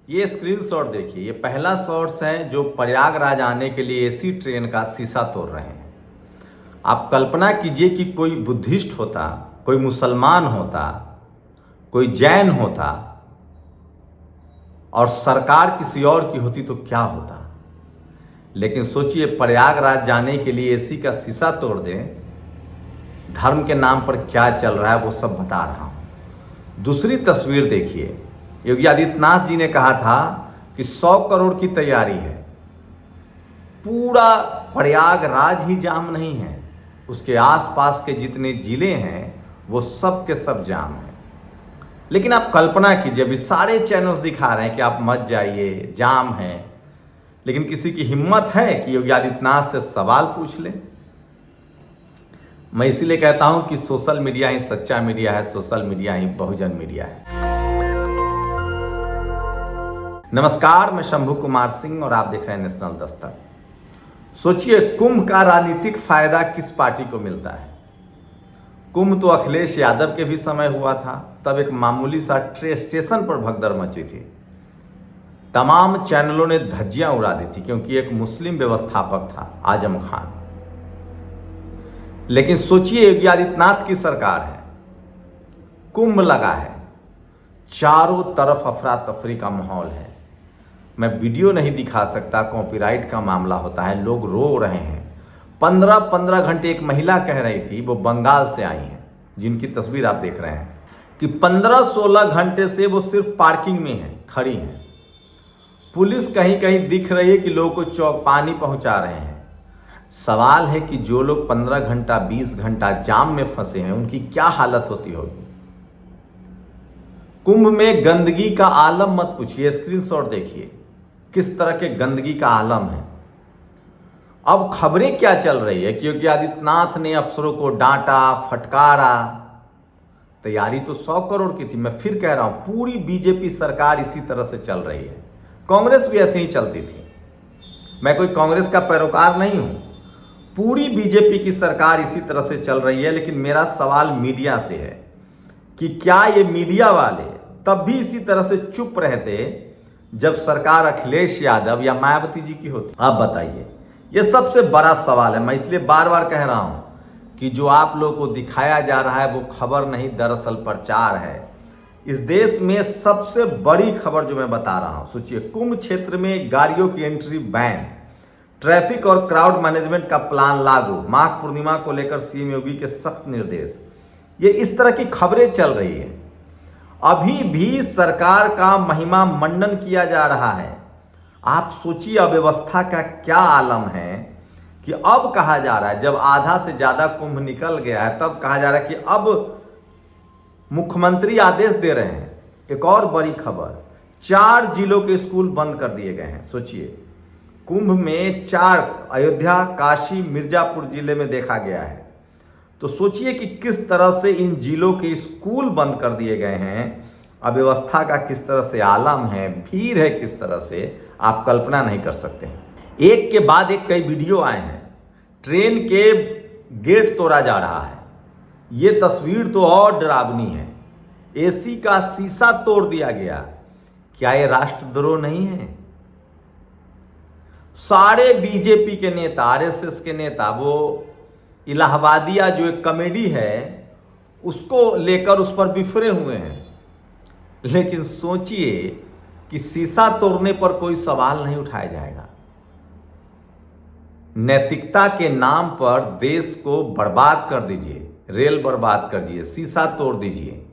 ये स्क्रीनशॉट देखिए, ये पहला शॉट्स है जो प्रयागराज आने के लिए एसी ट्रेन का शीशा तोड़ रहे हैं। आप कल्पना कीजिए कि कोई बुद्धिस्ट होता, कोई मुसलमान होता, कोई जैन होता और सरकार किसी और की होती तो क्या होता। लेकिन सोचिए, प्रयागराज जाने के लिए एसी का शीशा तोड़ दें। धर्म के नाम पर क्या चल रहा है वो सब बता रहा हूं। दूसरी तस्वीर देखिए, योगी आदित्यनाथ जी ने कहा था कि 100 करोड़ की तैयारी है। पूरा प्रयागराज ही जाम नहीं है, उसके आसपास के जितने जिले हैं वो सब के सब जाम हैं। लेकिन आप कल्पना कीजिए, अभी सारे चैनल्स दिखा रहे हैं कि आप मत जाइए, जाम है। लेकिन किसी की हिम्मत है कि योगी आदित्यनाथ से सवाल पूछ ले? मैं इसीलिए कहता हूं कि सोशल मीडिया ही सच्चा मीडिया है, सोशल मीडिया ही बहुजन मीडिया है। नमस्कार, मैं शंभू कुमार सिंह और आप देख रहे हैं नेशनल दस्तक। सोचिए, कुंभ का राजनीतिक फायदा किस पार्टी को मिलता है? कुंभ तो अखिलेश यादव के भी समय हुआ था, तब एक मामूली सा ट्रेन स्टेशन पर भगदड़ मची थी। तमाम चैनलों ने धज्जियां उड़ा दी थी क्योंकि एक मुस्लिम व्यवस्थापक था, आजम खान। लेकिन सोचिए, योगी आदित्यनाथ की सरकार है, कुंभ लगा है, चारों तरफ अफरा तफरी का माहौल है। मैं वीडियो नहीं दिखा सकता, कॉपीराइट का मामला होता है, लोग रो रहे हैं। 15-15 घंटे एक महिला कह रही थी, वो बंगाल से आई हैं, जिनकी तस्वीर आप देख रहे हैं, कि 15-16 घंटे से वो सिर्फ पार्किंग में हैं, खड़ी हैं। पुलिस कहीं कहीं दिख रही है कि लोगों को पानी पहुंचा रहे हैं। सवाल है कि जो लोग 15 घंटा 20 घंटा जाम में फंसे हैं, उनकी क्या हालत होती होगी। कुंभ में गंदगी का आलम मत पूछिए, स्क्रीनशॉट देखिए किस तरह के गंदगी का आलम है। अब खबरें क्या चल रही है कि योगी आदित्यनाथ ने अफसरों को डांटा, फटकारा। तैयारी तो 100 करोड़ की थी। मैं फिर कह रहा हूं, पूरी बीजेपी सरकार इसी तरह से चल रही है। कांग्रेस भी ऐसे ही चलती थी। मैं कोई कांग्रेस का पैरोकार नहीं हूं। पूरी बीजेपी की सरकार इसी तरह से चल रही है। लेकिन मेरा सवाल मीडिया से है कि क्या ये मीडिया वाले तब भी इसी तरह से चुप रहते जब सरकार अखिलेश यादव या मायावती जी की होती? आप बताइए। ये सबसे बड़ा सवाल है। मैं इसलिए बार बार कह रहा हूं कि जो आप लोगों को दिखाया जा रहा है वो खबर नहीं, दरअसल प्रचार है। इस देश में सबसे बड़ी खबर जो मैं बता रहा हूं, सोचिए, कुंभ क्षेत्र में गाड़ियों की एंट्री बैन, ट्रैफिक और क्राउड मैनेजमेंट का प्लान लागू, माघ पूर्णिमा को लेकर सीएम योगी के सख्त निर्देश। ये इस तरह की खबरें चल रही है। अभी भी सरकार का महिमा मंडन किया जा रहा है। आप सोचिए, अव्यवस्था का क्या आलम है कि अब कहा जा रहा है, जब आधा से ज्यादा कुंभ निकल गया है, तब कहा जा रहा है कि अब मुख्यमंत्री आदेश दे रहे हैं। एक और बड़ी खबर, 4 जिलों के स्कूल बंद कर दिए गए हैं। सोचिए, कुंभ में 4 अयोध्या, काशी, मिर्जापुर जिले में देखा गया है। तो सोचिए कि किस तरह से इन जिलों के स्कूल बंद कर दिए गए हैं, अव्यवस्था का किस तरह से आलम है, भीड़ है किस तरह से, आप कल्पना नहीं कर सकते हैं। एक के बाद एक कई वीडियो आए हैं। ट्रेन के गेट तोड़ा जा रहा है। ये तस्वीर तो और डरावनी है। एसी का शीशा तोड़ दिया गया। क्या ये राष्ट्रद्रोह नहीं है? सारे बीजेपी के नेता, आरएसएस के नेता, वो इलाहाबादिया जो एक कॉमेडी है उसको लेकर उस पर बिफरे हुए हैं। लेकिन सोचिए कि शीशा तोड़ने पर कोई सवाल नहीं उठाया जाएगा। नैतिकता के नाम पर देश को बर्बाद कर दीजिए, रेल बर्बाद कर दीजिए, शीशा तोड़ दीजिए।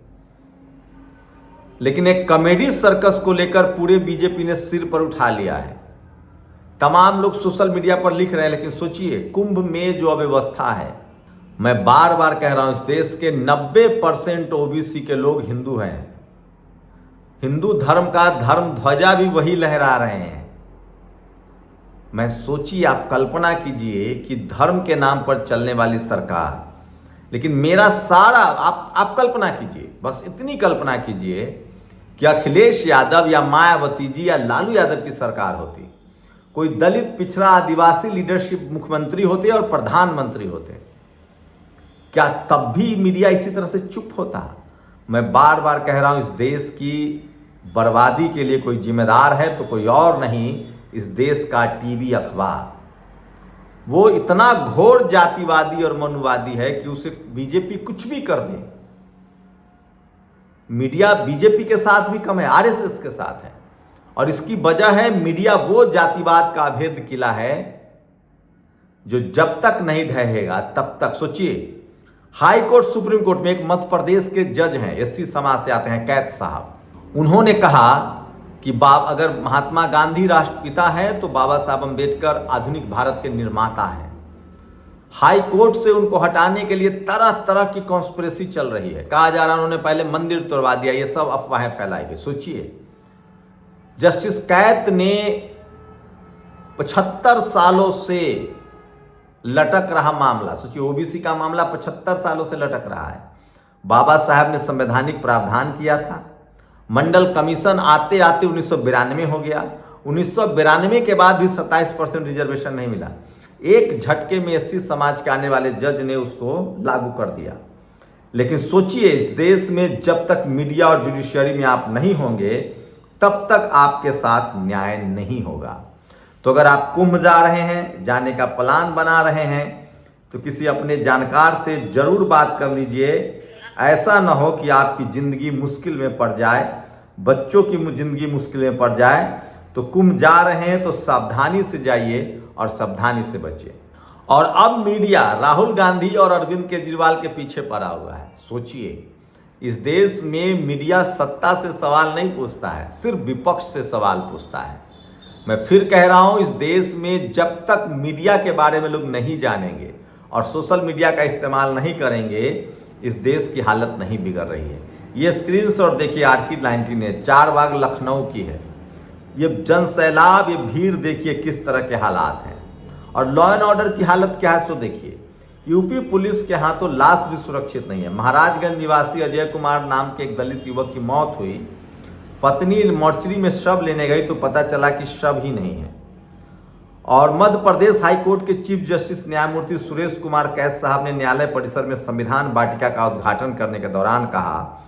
लेकिन एक कॉमेडी सर्कस को लेकर पूरे बीजेपी ने सिर पर उठा लिया है। तमाम लोग सोशल मीडिया पर लिख रहे हैं। लेकिन सोचिए, कुंभ में जो अव्यवस्था है, मैं बार बार कह रहा हूं, इस देश के 90% ओबीसी के लोग हिंदू हैं। हिंदू धर्म का धर्म ध्वजा भी वही लहरा रहे हैं। मैं सोचिए, आप कल्पना कीजिए कि धर्म के नाम पर चलने वाली सरकार। लेकिन मेरा सारा आप कल्पना कीजिए, बस इतनी कल्पना कीजिए कि अखिलेश यादव या मायावती जी या लालू यादव की सरकार होती, कोई दलित, पिछड़ा, आदिवासी लीडरशिप मुख्यमंत्री होते और प्रधानमंत्री होते, क्या तब भी मीडिया इसी तरह से चुप होता? मैं बार बार कह रहा हूं, इस देश की बर्बादी के लिए कोई जिम्मेदार है तो कोई और नहीं, इस देश का टीवी अखबार। वो इतना घोर जातिवादी और मनुवादी है कि उसे बीजेपी कुछ भी कर दे। मीडिया बीजेपी के साथ भी कम है, आरएसएस के साथ है, और इसकी वजह है मीडिया वो जातिवाद का अभेद किला है जो जब तक नहीं ढहेगा तब तक। सोचिए, हाई कोर्ट सुप्रीम कोर्ट में एक मध्य प्रदेश के जज हैं, एससी समाज से आते हैं, कैद साहब। उन्होंने कहा कि अगर महात्मा गांधी राष्ट्रपिता है तो बाबा साहब अम्बेडकर आधुनिक भारत के निर्माता हैं। हाई कोर्ट से उनको हटाने के लिए तरह तरह की कॉन्स्पिरेसी चल रही है। कहा जा रहा है उन्होंने पहले मंदिर तोड़वा दिया, ये सब अफवाहें फैलाई गई। सोचिए, जस्टिस कैत ने 75 सालों से लटक रहा मामला, सोचिए ओबीसी का मामला 75 सालों से लटक रहा है। बाबा साहब ने संवैधानिक प्रावधान किया था, मंडल कमीशन आते आते 1992 हो गया। 1992 के बाद भी 27% रिजर्वेशन नहीं मिला। एक झटके में एससी समाज के आने वाले जज ने उसको लागू कर दिया। लेकिन सोचिए, इस देश में जब तक मीडिया और जुडिशियरी में आप नहीं होंगे तब तक आपके साथ न्याय नहीं होगा। तो अगर आप कुंभ जा रहे हैं, जाने का प्लान बना रहे हैं, तो किसी अपने जानकार से जरूर बात कर लीजिए। ऐसा ना हो कि आपकी जिंदगी मुश्किल में पड़ जाए, बच्चों की जिंदगी मुश्किल में पड़ जाए। तो कुंभ जा रहे हैं तो सावधानी से जाइए और सावधानी से बचिए। और अब मीडिया राहुल गांधी और अरविंद केजरीवाल के पीछे पड़ा हुआ है। सोचिए, इस देश में मीडिया सत्ता से सवाल नहीं पूछता है, सिर्फ विपक्ष से सवाल पूछता है। मैं फिर कह रहा हूं, इस देश में जब तक मीडिया के बारे में लोग नहीं जानेंगे और सोशल मीडिया का इस्तेमाल नहीं करेंगे, इस देश की हालत नहीं बिगड़ रही है। ये स्क्रीनशॉट देखिए, आर्किड 19 है, 4 बाग लखनऊ की है। ये जनसैलाब, ये भीड़ देखिए किस तरह के हालात हैं। और लॉ एंड ऑर्डर की हालत क्या है सो देखिए। यूपी पुलिस के हाथों लाश भी सुरक्षित नहीं है। महाराजगंज निवासी अजय कुमार नाम के एक दलित युवक की मौत हुई। पत्नी मोर्चरी में शव लेने गई तो पता चला कि शव ही नहीं है। और मध्य प्रदेश हाईकोर्ट के चीफ जस्टिस न्यायमूर्ति सुरेश कुमार कैद साहब ने न्यायालय परिसर में संविधान वाटिका का उद्घाटन करने के दौरान कहा,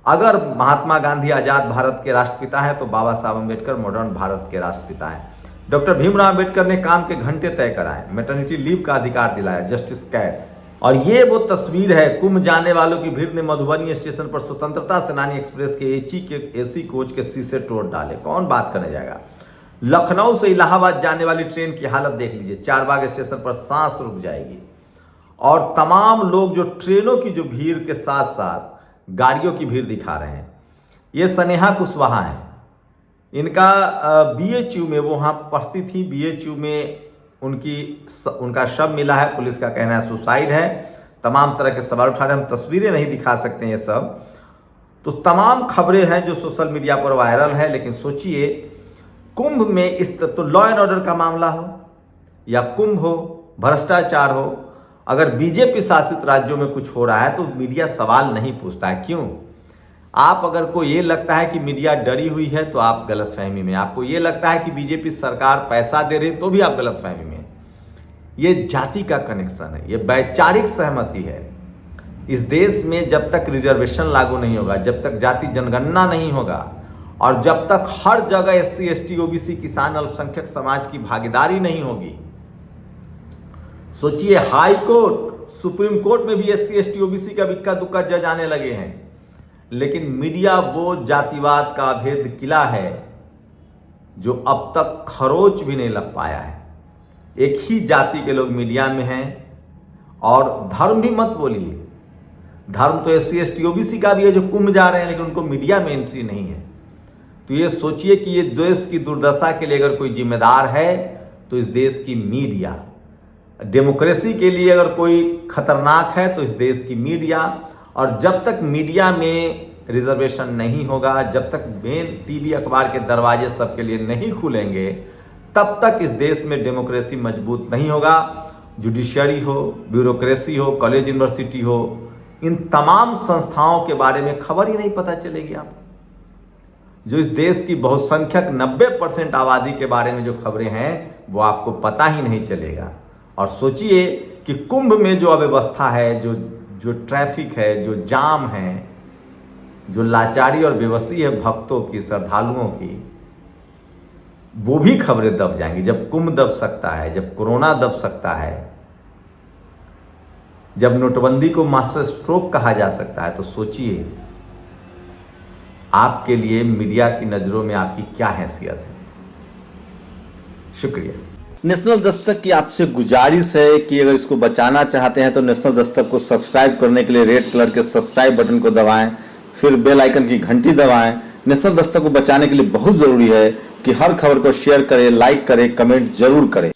अगर महात्मा गांधी आजाद भारत के राष्ट्रपिता हैं तो बाबा साहब अम्बेडकर मॉडर्न भारत के राष्ट्रपिता हैं। डॉक्टर भीमराव अम्बेडकर ने काम के घंटे तय कराए, मैटरनिटी लीव का अधिकार दिलाया, जस्टिस कैद। और ये वो तस्वीर है, कुंभ जाने वालों की भीड़ ने मधुबनी स्टेशन पर स्वतंत्रता सेनानी एक्सप्रेस के एसी कोच के शीशे तोड़ डाले। कौन बात करने जाएगा। लखनऊ से इलाहाबाद जाने वाली ट्रेन की हालत देख लीजिए, चारबाग स्टेशन पर सांस रुक जाएगी। और तमाम लोग जो ट्रेनों की जो भीड़ के साथ साथ गाड़ियों की भीड़ दिखा रहे हैं। ये स्नेहा कुशवाहा हैं, इनका बीएचयू में, वो वहाँ पढ़ती थी, बीएचयू में उनका शव मिला है। पुलिस का कहना है सुसाइड है। तमाम तरह के सवाल उठा रहे हैं, हम तस्वीरें नहीं दिखा सकते हैं ये सब। तो तमाम खबरें हैं जो सोशल मीडिया पर वायरल है। लेकिन सोचिए, कुंभ में इस तो लॉ एंड ऑर्डर का मामला हो या कुंभ हो, भ्रष्टाचार हो, अगर बीजेपी शासित राज्यों में कुछ हो रहा है तो मीडिया सवाल नहीं पूछता है। क्यों? आप अगर को ये लगता है कि मीडिया डरी हुई है तो आप गलतफहमी में। आपको ये लगता है कि बीजेपी सरकार पैसा दे रही तो भी आप गलतफहमी में। ये जाति का कनेक्शन है, ये वैचारिक सहमति है। इस देश में जब तक रिजर्वेशन लागू नहीं होगा, जब तक जाति जनगणना नहीं होगा और जब तक हर जगह एससी एसटी ओबीसी किसान अल्पसंख्यक समाज की भागीदारी नहीं होगी। सोचिए, हाई कोर्ट सुप्रीम कोर्ट में भी एससी एसटी ओबीसी का इक्का दुक्का जज आने लगे हैं। लेकिन मीडिया वो जातिवाद का अभेद किला है जो अब तक खरोच भी नहीं लग पाया है। एक ही जाति के लोग मीडिया में हैं। और धर्म भी मत बोलिए, धर्म तो एससी एसटी ओबीसी का भी है जो कुंभ जा रहे हैं, लेकिन उनको मीडिया में एंट्री नहीं है। तो ये सोचिए कि ये देश की दुर्दशा के लिए अगर कोई जिम्मेदार है तो इस देश की मीडिया। डेमोक्रेसी के लिए अगर कोई खतरनाक है तो इस देश की मीडिया। और जब तक मीडिया में रिजर्वेशन नहीं होगा, जब तक मेन टीवी अखबार के दरवाजे सबके लिए नहीं खुलेंगे, तब तक इस देश में डेमोक्रेसी मजबूत नहीं होगा। जुडिशियरी हो, ब्यूरोक्रेसी हो, कॉलेज यूनिवर्सिटी हो, इन तमाम संस्थाओं के बारे में खबर ही नहीं पता चलेगी आपको। जो इस देश की बहुसंख्यक 90% आबादी के बारे में जो खबरें हैं वो आपको पता ही नहीं चलेगा। और सोचिए कि कुंभ में जो अव्यवस्था है, जो ट्रैफिक है, जो जाम है, जो लाचारी और बेबसी है भक्तों की, श्रद्धालुओं की, वो भी खबरें दब जाएंगी। जब कुंभ दब सकता है, जब कोरोना दब सकता है, जब नोटबंदी को मास्टर स्ट्रोक कहा जा सकता है, तो सोचिए आपके लिए मीडिया की नज़रों में आपकी क्या हैसियत है। शुक्रिया। नेशनल दस्तक की आपसे गुजारिश है कि अगर इसको बचाना चाहते हैं तो नेशनल दस्तक को सब्सक्राइब करने के लिए रेड कलर के सब्सक्राइब बटन को दबाएं, फिर बेल आइकन की घंटी दबाएं। नेशनल दस्तक को बचाने के लिए बहुत ज़रूरी है कि हर खबर को शेयर करें, लाइक करें, कमेंट जरूर करें।